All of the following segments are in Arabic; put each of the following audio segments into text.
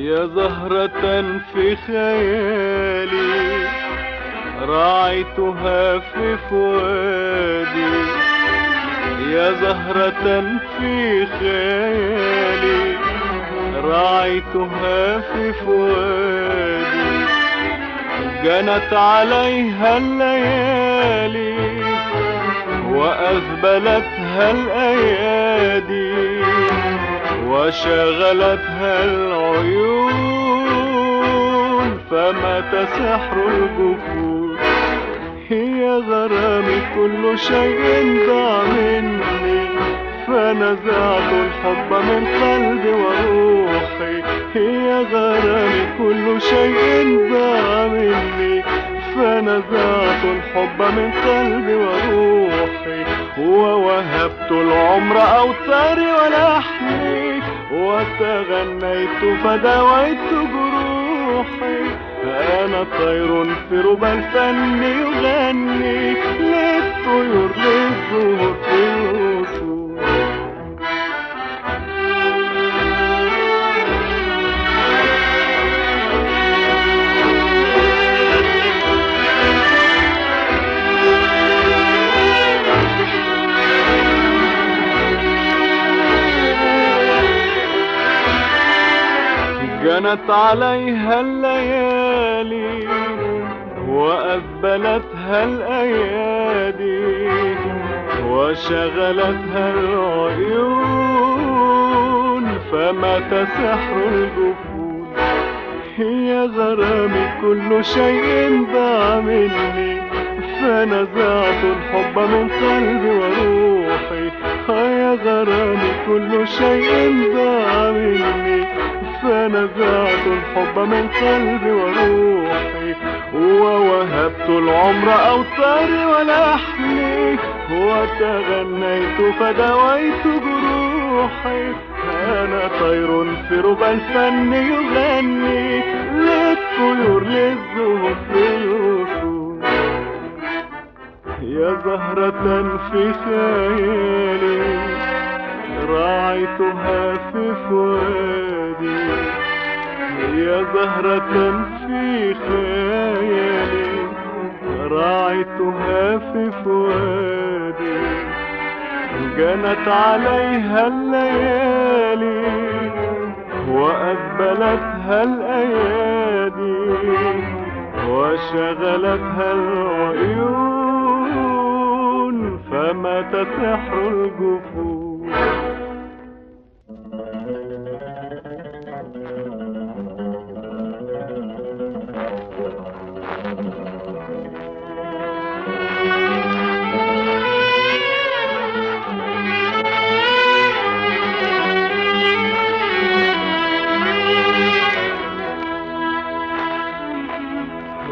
يا زهرة في خيالي راعيتها في فؤادي، يا زهرة في خيالي راعيتها في فؤادي، جنت عليها الليالي وأذبلتها الأيادي وشغلتها العيون، فمات سحر الجفون. هي غرامي كل شيء ضاع مني، فنزعت الحب من قلبي وروحي. هي غرامي كل شيء ضاع مني، فنزعت الحب من قلبي وروحي. ووهبت العمر أوتاري ولحني، وتغنيت فداويت جروحي. أنا طير في ربى الفن يغني للطيور للزهور في الوصول. جنت عليها الليالي وأذبلتها الأيادي وشغلتها العيون، فمات سحر الجفون. هي غرامي كل شيء ضاع مني، فنزعت الحب من قلبي وروحي. يا غرامي كل شيء ضاع مني، فنزعت الحب من قلبي وروحي. ووهبت العمر أوتاري ولحني، وتغنيت فداويت جروحي. أنا طير في ربى الفن يغني للطيور للزهور في الوصول. يا زهرة في خيالي راعيتها في فؤادي، يا زهرة في خيالي راعيتها في فؤادي، جنت عليها الليالي وأذبلتها الأيادي وشغلتها العيون، فمات سحر الجفون.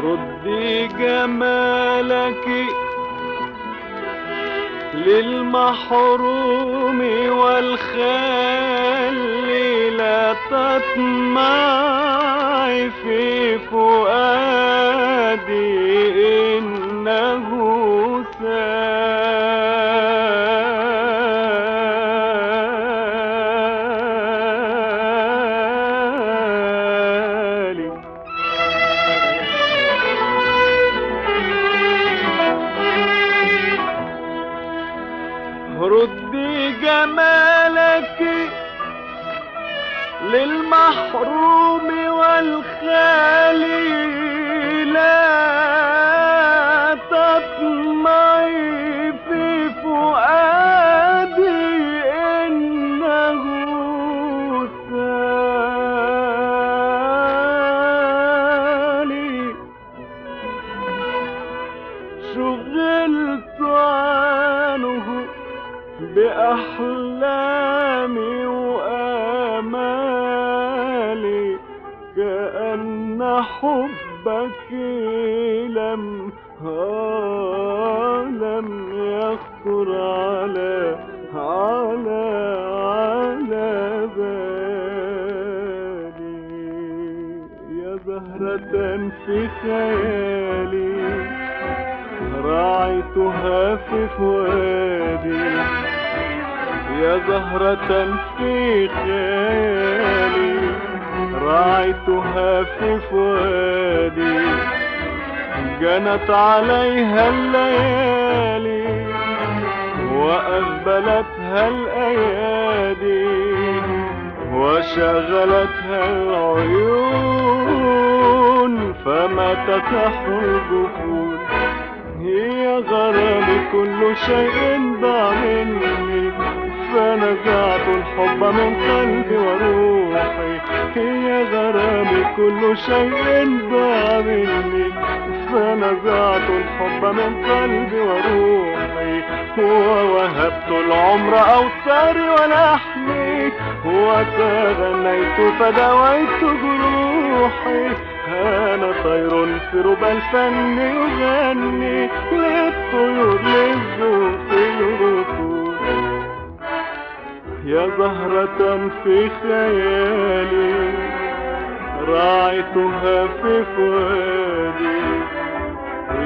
ردي جمالك للمحروم والخال، لا تطمعي في فؤادي إنه سالي. ردي جمالك للمحروم والخالي، لا تطمعي في فؤادي إنه سالي. شغلت عنه بأحلامي وآمالي، كأن حبك لم يخطر على بالي. يا زهرة في خيالي راعيتها في فؤادي، يا زهرة في خيالي راعيتها في فؤادي، جنت عليها الليالي وأقبلتها الأيادي وشغلتها العيون فما تفتح الجفون. هي غرامي كل شيء ضاع مني فنزعت الحب من قلبي وروحي. هي غرامي كل شيء ضاع مني فنزعت الحب من قلبي وروحي. ووهبت العمر أوتاري ولحمي وتغنيت فدويت جروحي. أنا طير في ربى الفن يغني للطيور للذوق الركود. يا زهرة في خيالي راعيتها في فؤادي.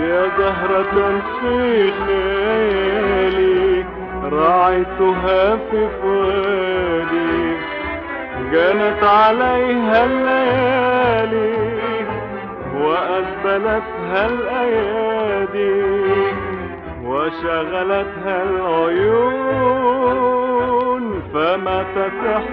يا زهرة في خيالي راعيتها في فؤادي، جنت عليها الليالي وأقبلتها الأيادي وشغلتها العيون فما تفتح